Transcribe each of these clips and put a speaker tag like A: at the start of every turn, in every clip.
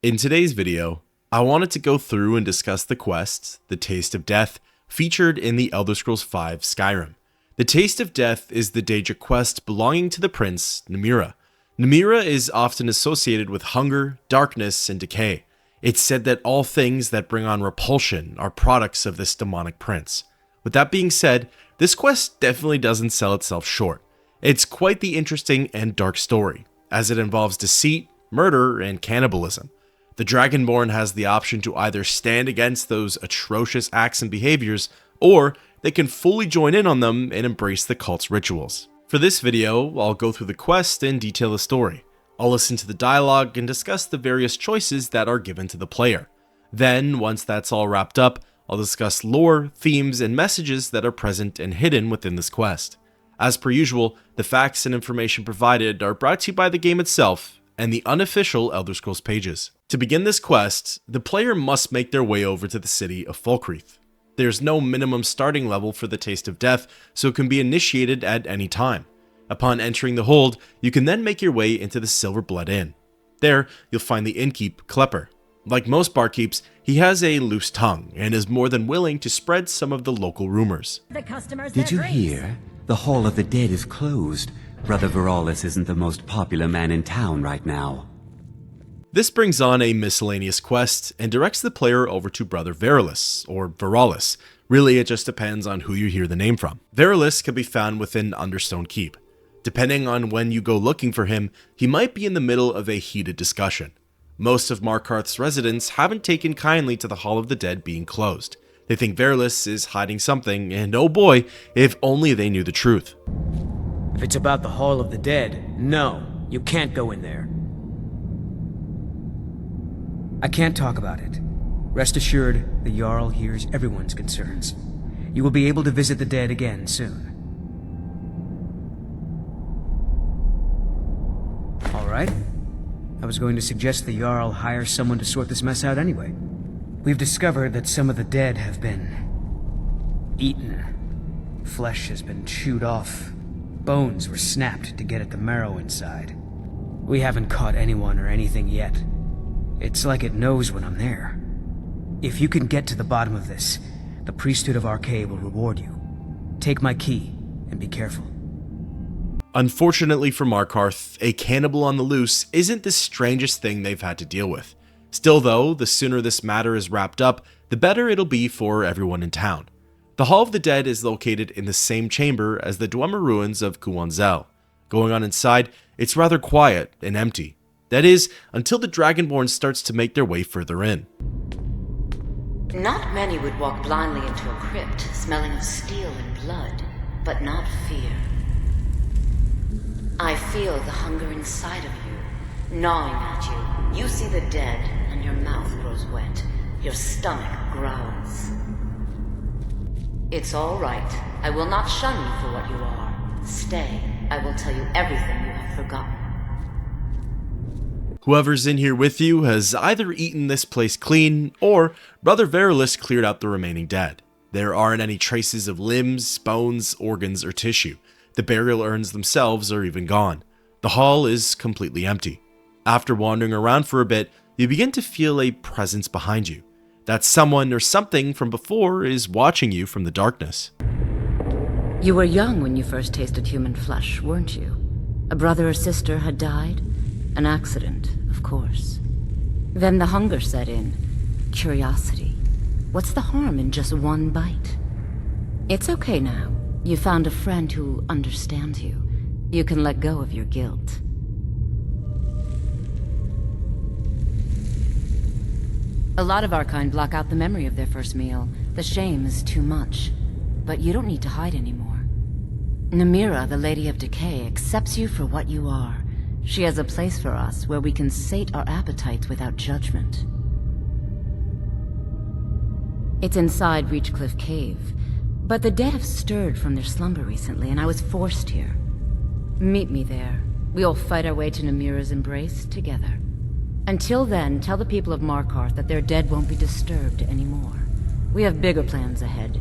A: In today's video, I wanted to go through and discuss the quest, The Taste of Death, featured in the Elder Scrolls V Skyrim. The Taste of Death is the Daedric quest belonging to the prince, Namira. Namira is often associated with hunger, darkness, and decay. It's said that all things that bring on repulsion are products of this demonic prince. With that being said, this quest definitely doesn't sell itself short. It's quite the interesting and dark story, as it involves deceit, murder, and cannibalism. The Dragonborn has the option to either stand against those atrocious acts and behaviors, or they can fully join in on them and embrace the cult's rituals. For this video, I'll go through the quest and detail the story. I'll listen to the dialogue and discuss the various choices that are given to the player. Then, once that's all wrapped up, I'll discuss lore, themes, and messages that are present and hidden within this quest. As per usual, the facts and information provided are brought to you by the game itself and the unofficial Elder Scrolls pages. To begin this quest, the player must make their way over to the city of Falkreath. There's no minimum starting level for the Taste of Death, so it can be initiated at any time. Upon entering the hold, you can then make your way into the Silverblood Inn. There, you'll find the innkeep, Klepper. Like most barkeeps, he has a loose tongue and is more than willing to spread some of the local rumors.
B: Did you hear? The Hall of the Dead is closed. Brother Verilus isn't the most popular man in town right now.
A: This brings on a miscellaneous quest and directs the player over to Brother Verilus, or Verilus. Really, it just depends on who you hear the name from. Verilus can be found within Understone Keep. Depending on when you go looking for him, he might be in the middle of a heated discussion. Most of Markarth's residents haven't taken kindly to the Hall of the Dead being closed. They think Verilus is hiding something, and oh boy, if only they knew the truth.
C: If it's about the Hall of the Dead, no, you can't go in there. I can't talk about it. Rest assured, the Jarl hears everyone's concerns. You will be able to visit the dead again soon. Alright. I was going to suggest the Jarl hire someone to sort this mess out anyway. We've discovered that some of the dead have been eaten. Flesh has been chewed off. Bones were snapped to get at the marrow inside. We haven't caught anyone or anything yet. It's like it knows when I'm there. If you can get to the bottom of this, the priesthood of Arcade will reward you. Take my key, and be careful.
A: Unfortunately for Markarth, a cannibal on the loose isn't the strangest thing they've had to deal with. Still though, the sooner this matter is wrapped up, the better it'll be for everyone in town. The Hall of the Dead is located in the same chamber as the Dwemer ruins of Kuwanzel. Going on inside, it's rather quiet and empty. That is, until the Dragonborn starts to make their way further in.
D: Not many would walk blindly into a crypt, smelling of steel and blood, but not fear. I feel the hunger inside of you, gnawing at you. You see the dead, and your mouth grows wet. Your stomach growls. It's all right. I will not shun you for what you are. Stay. I will tell you everything you have forgotten.
A: Whoever's in here with you has either eaten this place clean, or Brother Verilus cleared out the remaining dead. There aren't any traces of limbs, bones, organs, or tissue. The burial urns themselves are even gone. The hall is completely empty. After wandering around for a bit, you begin to feel a presence behind you. That someone or something from before is watching you from the darkness.
E: You were young when you first tasted human flesh, weren't you? A brother or sister had died? An accident, of course. Then the hunger set in. Curiosity. What's the harm in just one bite? It's okay now. You found a friend who understands you. You can let go of your guilt. A lot of our kind block out the memory of their first meal. The shame is too much. But you don't need to hide anymore. Namira, the Lady of Decay, accepts you for what you are. She has a place for us where we can sate our appetites without judgment. It's inside Reachcliffe Cave, but the dead have stirred from their slumber recently, and I was forced here. Meet me there. We'll fight our way to Namira's embrace together. Until then, tell the people of Markarth that their dead won't be disturbed anymore. We have bigger plans ahead.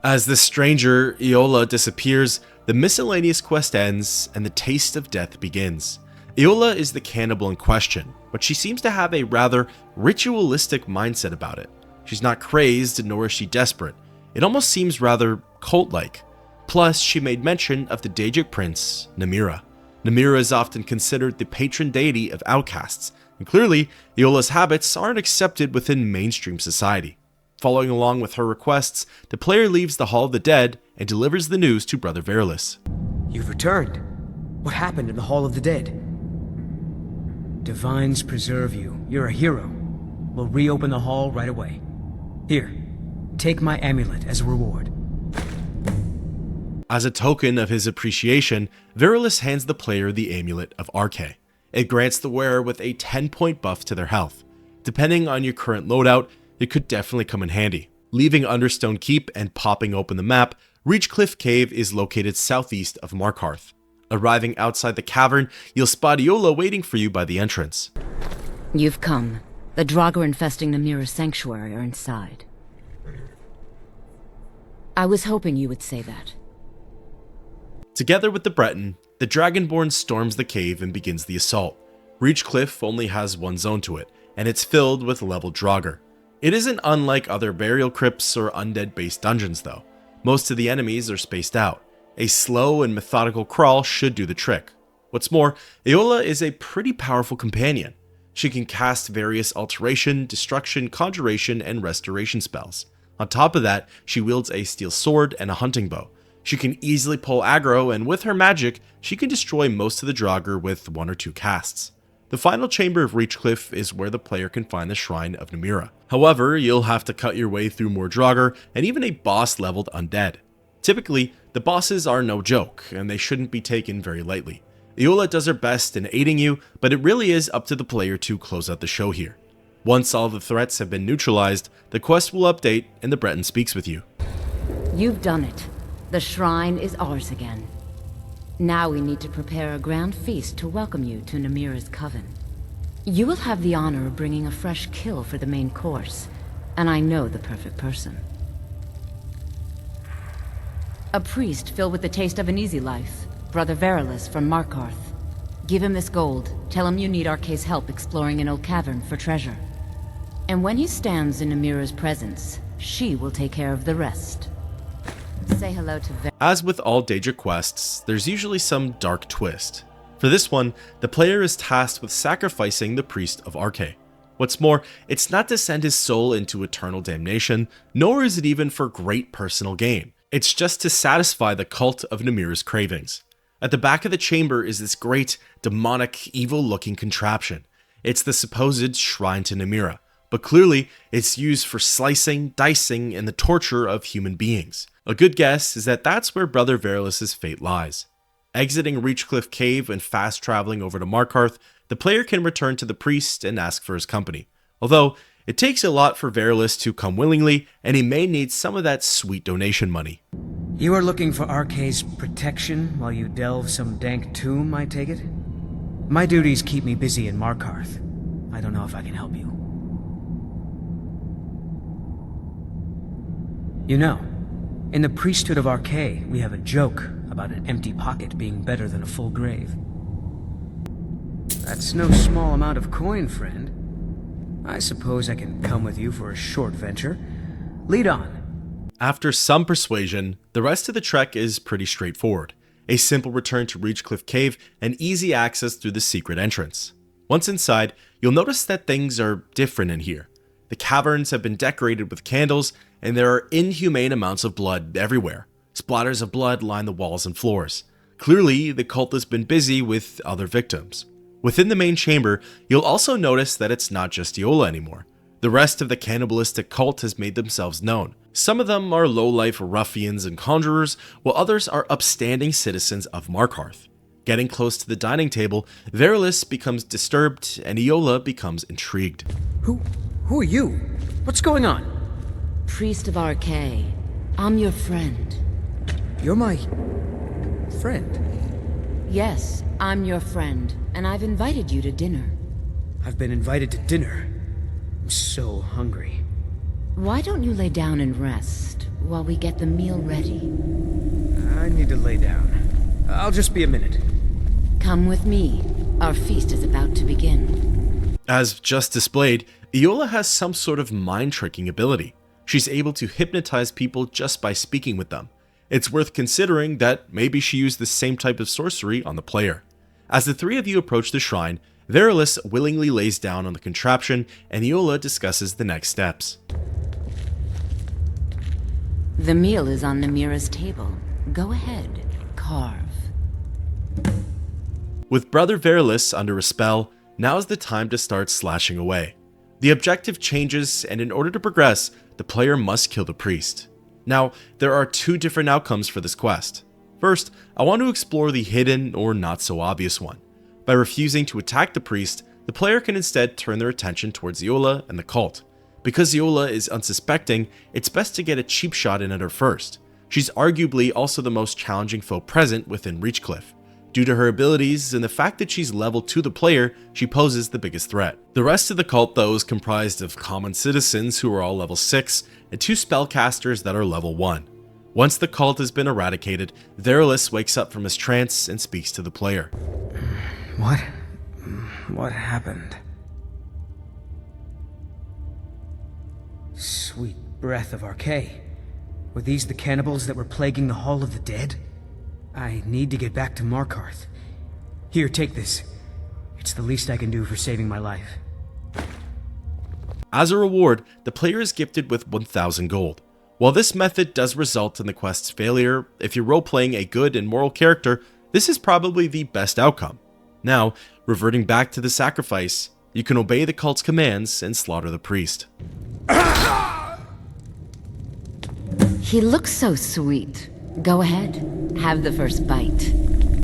A: As the stranger, Eola, disappears, the miscellaneous quest ends and the Taste of Death begins. Eola is the cannibal in question, but she seems to have a rather ritualistic mindset about it. She's not crazed, nor is she desperate. It almost seems rather cult-like. Plus, she made mention of the Daedric prince, Namira. Namira is often considered the patron deity of outcasts, and clearly, Eola's habits aren't accepted within mainstream society. Following along with her requests, the player leaves the Hall of the Dead and delivers the news to Brother Verilus.
C: You've returned. What happened in the Hall of the Dead? Divines preserve you. You're a hero. We'll reopen the hall right away. Here, take my amulet as a reward.
A: As a token of his appreciation, Verilus hands the player the Amulet of Arche. It grants the wearer with a 10-point buff to their health. Depending on your current loadout, it could definitely come in handy. Leaving Understone Keep and popping open the map, Reachcliffe Cave is located southeast of Markarth. Arriving outside the cavern, you'll spot Eola waiting for you by the entrance.
E: You've come. The Draugr infesting Namira's sanctuary are inside. I was hoping you would say that.
A: Together with the Breton, the Dragonborn storms the cave and begins the assault. Reachcliffe only has one zone to it, and it's filled with leveled Draugr. It isn't unlike other burial crypts or undead-based dungeons though. Most of the enemies are spaced out. A slow and methodical crawl should do the trick. What's more, Eola is a pretty powerful companion. She can cast various alteration, destruction, conjuration, and restoration spells. On top of that, she wields a steel sword and a hunting bow. She can easily pull aggro, and with her magic, she can destroy most of the Draugr with 1 or 2 casts. The final chamber of Reachcliffe is where the player can find the Shrine of Namira. However, you'll have to cut your way through more Draugr and even a boss-leveled undead. Typically, the bosses are no joke, and they shouldn't be taken very lightly. Eola does her best in aiding you, but it really is up to the player to close out the show here. Once all the threats have been neutralized, the quest will update and the Breton speaks with you.
E: You've done it. The shrine is ours again. Now we need to prepare a grand feast to welcome you to Namira's coven. You will have the honor of bringing a fresh kill for the main course, and I know the perfect person. A priest filled with the taste of an easy life, Brother Verilus from Markarth. Give him this gold, tell him you need Arche's help exploring an old cavern for treasure. And when he stands in Namira's presence, she will take care of the rest. Say hello to
A: As with all Daedric quests, there's usually some dark twist. For this one, the player is tasked with sacrificing the priest of Arche. What's more, it's not to send his soul into eternal damnation, nor is it even for great personal gain. It's just to satisfy the cult of Namira's cravings. At the back of the chamber is this great, demonic, evil-looking contraption. It's the supposed shrine to Namira, but clearly it's used for slicing, dicing, and the torture of human beings. A good guess is that that's where Brother Verilus' fate lies. Exiting Reachcliffe Cave and fast traveling over to Markarth, the player can return to the priest and ask for his company. Although, it takes a lot for Verilus to come willingly, and he may need some of that sweet donation money.
C: You are looking for Arche's protection while you delve some dank tomb, I take it? My duties keep me busy in Markarth. I don't know if I can help you. You know, in the priesthood of Arche, we have a joke about an empty pocket being better than a full grave. That's no small amount of coin, friend. I suppose I can come with you for a short venture. Lead on.
A: After some persuasion, the rest of the trek is pretty straightforward. A simple return to Reachcliffe Cave and easy access through the secret entrance. Once inside, you'll notice that things are different in here. The caverns have been decorated with candles, and there are inhumane amounts of blood everywhere. Splatters of blood line the walls and floors. Clearly, the cult has been busy with other victims. Within the main chamber, you'll also notice that it's not just Eola anymore. The rest of the cannibalistic cult has made themselves known. Some of them are low-life ruffians and conjurers, while others are upstanding citizens of Markarth. Getting close to the dining table, Verilus becomes disturbed and Eola becomes intrigued.
C: Who are you? What's going on?
E: Priest of Arche. I'm your friend.
C: You're my... friend?
E: Yes, I'm your friend, and I've invited you to dinner.
C: I've been invited to dinner. I'm so hungry.
E: Why don't you lay down and rest while we get the meal ready?
C: I need to lay down. I'll just be a minute.
E: Come with me. Our feast is about to begin.
A: As just displayed, Eola has some sort of mind-tricking ability. She's able to hypnotize people just by speaking with them. It's worth considering that maybe she used the same type of sorcery on the player. As the three of you approach the shrine, Verilus willingly lays down on the contraption and Eola discusses the next steps.
E: The meal is on Namira's table. Go ahead, carve.
A: With Brother Verilus under a spell, now's the time to start slashing away. The objective changes, and in order to progress, the player must kill the priest. Now, there are two different outcomes for this quest. First, I want to explore the hidden or not so obvious one. By refusing to attack the priest, the player can instead turn their attention towards Eola and the cult. Because Eola is unsuspecting, it's best to get a cheap shot in at her first. She's arguably also the most challenging foe present within Reachcliffe. Due to her abilities and the fact that she's level to the player, she poses the biggest threat. The rest of the cult though is comprised of common citizens who are all level 6 and 2 spellcasters that are level 1. Once the cult has been eradicated, Verilus wakes up from his trance and speaks to the player.
C: What happened? Sweet breath of Archay. Were these the cannibals that were plaguing the Hall of the Dead? I need to get back to Markarth. Here, take this. It's the least I can do for saving my life.
A: As a reward, the player is gifted with 1,000 gold. While this method does result in the quest's failure, if you're role-playing a good and moral character, this is probably the best outcome. Now, reverting back to the sacrifice, you can obey the cult's commands and slaughter the priest.
E: He looks so sweet. Go ahead, have the first bite.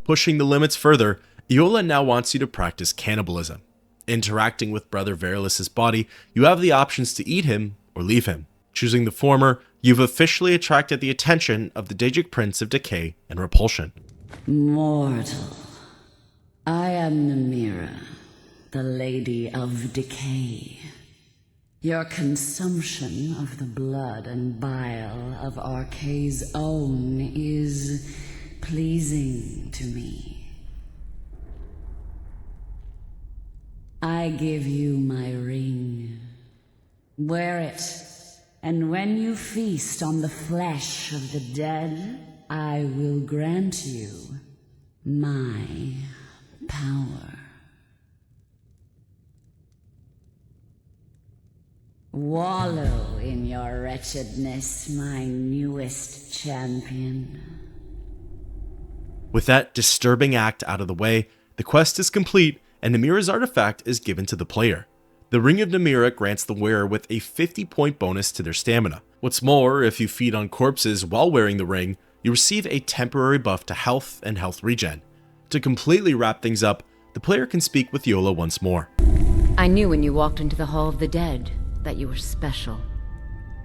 A: Pushing the limits further, Eola now wants you to practice cannibalism. Interacting with Brother Verilus' body, you have the options to eat him or leave him. Choosing the former, you've officially attracted the attention of the Daedric Prince of Decay and Repulsion.
E: Mortal, I am Namira, the Lady of Decay. Your consumption of the blood and bile of Arcay's own is pleasing to me. I give you my ring. Wear it, and when you feast on the flesh of the dead, I will grant you my power. Wallow in your wretchedness, my newest champion.
A: With that disturbing act out of the way, the quest is complete and Namira's artifact is given to the player. The Ring of Namira grants the wearer with a 50-point bonus to their stamina. What's more, if you feed on corpses while wearing the ring, you receive a temporary buff to health and health regen. To completely wrap things up, the player can speak with Eola once more.
E: I knew when you walked into the Hall of the Dead that you were special.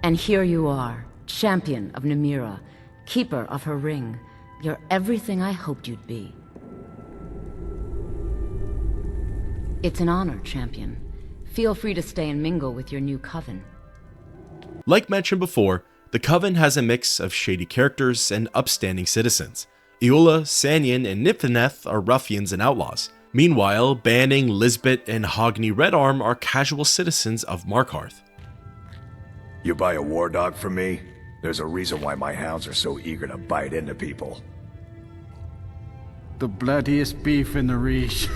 E: And here you are, champion of Namira, keeper of her ring. You're everything I hoped you'd be. It's an honor, champion. Feel free to stay and mingle with your new coven.
A: Like mentioned before, the coven has a mix of shady characters and upstanding citizens. Eola, Sanyan, and Nipheneth are ruffians and outlaws. Meanwhile, Banning, Lisbeth, and Hogni Redarm are casual citizens of Markarth.
F: You buy a war dog from me? There's a reason why my hounds are so eager to bite into people.
G: The bloodiest beef in the Reach.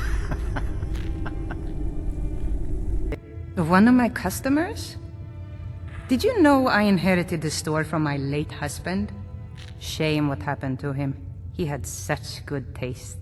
H: One of my customers? Did you know I inherited the store from my late husband? Shame what happened to him. He had such good taste.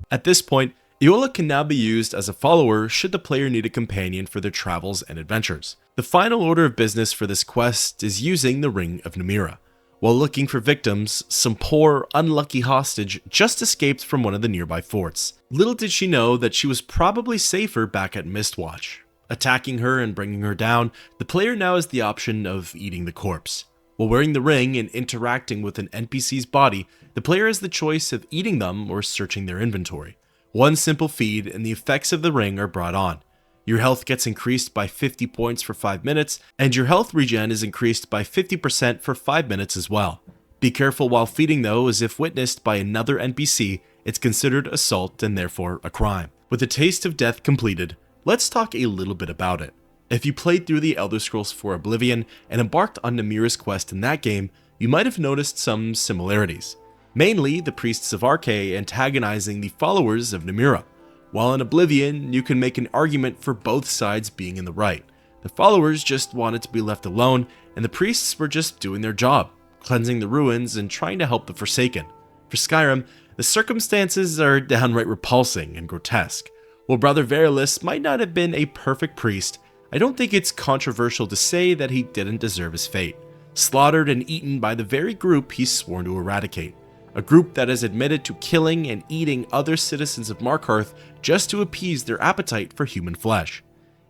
A: At this point, Eola can now be used as a follower should the player need a companion for their travels and adventures. The final order of business for this quest is using the Ring of Namira. While looking for victims, some poor, unlucky hostage just escaped from one of the nearby forts. Little did she know that she was probably safer back at Mistwatch. Attacking her and bringing her down, the player now has the option of eating the corpse. While wearing the ring and interacting with an NPC's body, the player has the choice of eating them or searching their inventory. One simple feed and the effects of the ring are brought on. Your health gets increased by 50 points for 5 minutes, and your health regen is increased by 50% for 5 minutes as well. Be careful while feeding though, as if witnessed by another NPC, it's considered assault and therefore a crime. With the Taste of Death completed, let's talk a little bit about it. If you played through the Elder Scrolls IV Oblivion and embarked on Namira's quest in that game, you might have noticed some similarities. Mainly, the priests of Arkay antagonizing the followers of Namira. While in Oblivion, you can make an argument for both sides being in the right. The followers just wanted to be left alone, and the priests were just doing their job, cleansing the ruins and trying to help the Forsaken. For Skyrim, the circumstances are downright repulsing and grotesque. While Brother Verilus might not have been a perfect priest, I don't think it's controversial to say that he didn't deserve his fate. Slaughtered and eaten by the very group he's sworn to eradicate. A group that has admitted to killing and eating other citizens of Markarth just to appease their appetite for human flesh.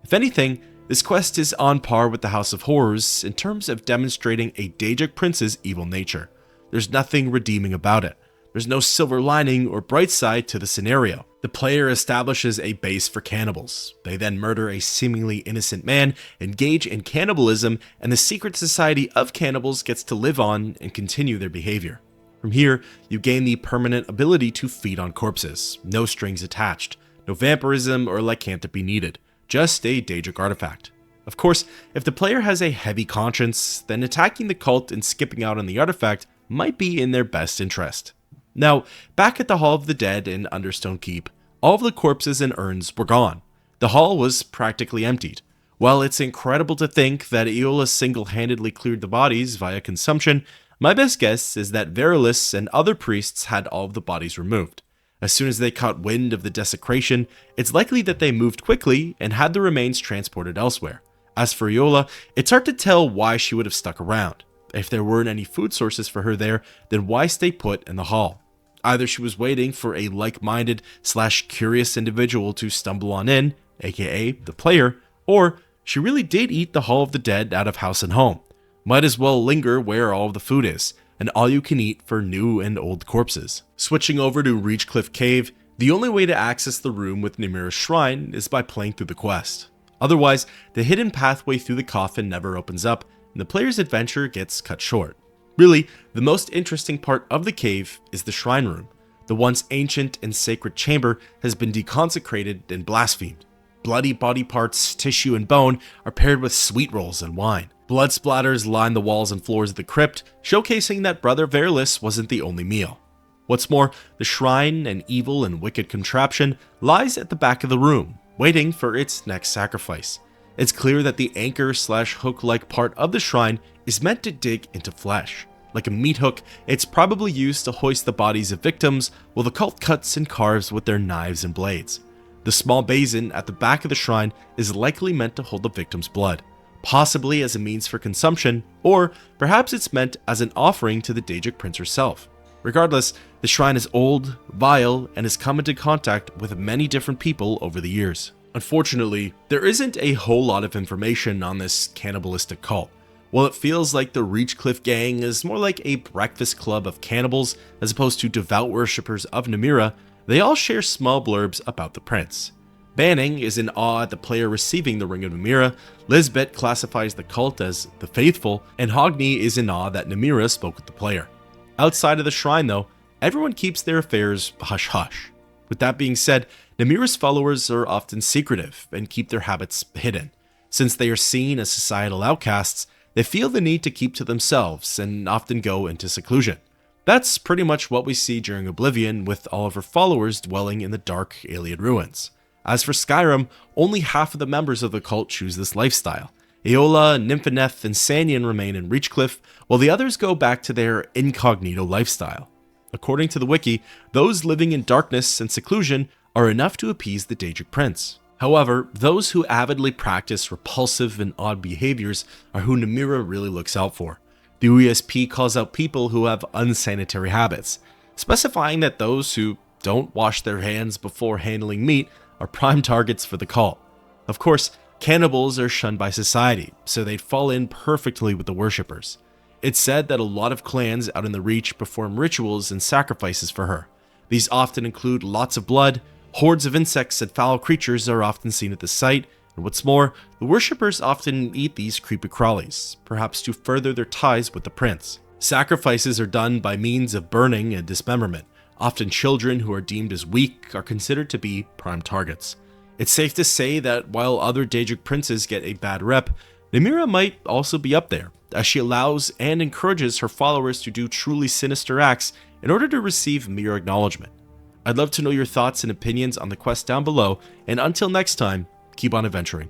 A: If anything, this quest is on par with the House of Horrors in terms of demonstrating a Daedric prince's evil nature. There's nothing redeeming about it. There's no silver lining or bright side to the scenario. The player establishes a base for cannibals. They then murder a seemingly innocent man, engage in cannibalism, and the secret society of cannibals gets to live on and continue their behavior. From here, you gain the permanent ability to feed on corpses, no strings attached, no vampirism or lycanthropy needed, just a Daedric artifact. Of course, if the player has a heavy conscience, then attacking the cult and skipping out on the artifact might be in their best interest. Now, back at the Hall of the Dead in Understone Keep, all of the corpses and urns were gone. The hall was practically emptied. While it's incredible to think that Eola single-handedly cleared the bodies via consumption, my best guess is that Verilus and other priests had all of the bodies removed. As soon as they caught wind of the desecration, it's likely that they moved quickly and had the remains transported elsewhere. As for Eola, it's hard to tell why she would have stuck around. If there weren't any food sources for her there, then why stay put in the hall? Either she was waiting for a like-minded / curious individual to stumble on in, aka the player, or she really did eat the Hall of the Dead out of house and home. Might as well linger where all of the food is, and all you can eat for new and old corpses. Switching over to Reachcliffe Cave, the only way to access the room with Namira's shrine is by playing through the quest. Otherwise, the hidden pathway through the coffin never opens up, and the player's adventure gets cut short. Really, the most interesting part of the cave is the shrine room. The once ancient and sacred chamber has been deconsecrated and blasphemed. Bloody body parts, tissue, and bone are paired with sweet rolls and wine. Blood splatters line the walls and floors of the crypt, showcasing that Brother Verilus wasn't the only meal. What's more, the shrine, an evil and wicked contraption, lies at the back of the room, waiting for its next sacrifice. It's clear that the anchor / hook-like part of the shrine is meant to dig into flesh. Like a meat hook, it's probably used to hoist the bodies of victims while the cult cuts and carves with their knives and blades. The small basin at the back of the shrine is likely meant to hold the victim's blood, possibly as a means for consumption, or perhaps it's meant as an offering to the Daedric prince herself. Regardless, the shrine is old, vile, and has come into contact with many different people over the years. Unfortunately, there isn't a whole lot of information on this cannibalistic cult. While it feels like the Reachcliffe gang is more like a breakfast club of cannibals as opposed to devout worshippers of Namira, they all share small blurbs about the prince. Banning is in awe at the player receiving the Ring of Namira, Lisbeth classifies the cult as the faithful, and Hogni is in awe that Namira spoke with the player. Outside of the shrine though, everyone keeps their affairs hush-hush. With that being said, Namira's followers are often secretive and keep their habits hidden. Since they are seen as societal outcasts, they feel the need to keep to themselves and often go into seclusion. That's pretty much what we see during Oblivion, with all of her followers dwelling in the dark alien ruins. As for Skyrim, only half of the members of the cult choose this lifestyle. Eola, Nympheneth, and Sanyan remain in Reachcliffe, while the others go back to their incognito lifestyle. According to the wiki, those living in darkness and seclusion are enough to appease the Daedric prince. However, those who avidly practice repulsive and odd behaviors are who Namira really looks out for. The UESP calls out people who have unsanitary habits, specifying that those who don't wash their hands before handling meat are prime targets for the cult. Of course, cannibals are shunned by society, so they'd fall in perfectly with the worshippers. It's said that a lot of clans out in the Reach perform rituals and sacrifices for her. These often include lots of blood, hordes of insects and foul creatures are often seen at the site, and what's more, the worshippers often eat these creepy crawlies, perhaps to further their ties with the prince. Sacrifices are done by means of burning and dismemberment, Often children who are deemed as weak are considered to be prime targets. It's safe to say that while other Daedric princes get a bad rep, Namira might also be up there, as she allows and encourages her followers to do truly sinister acts in order to receive mere acknowledgement. I'd love to know your thoughts and opinions on the quest down below, and until next time, keep on adventuring.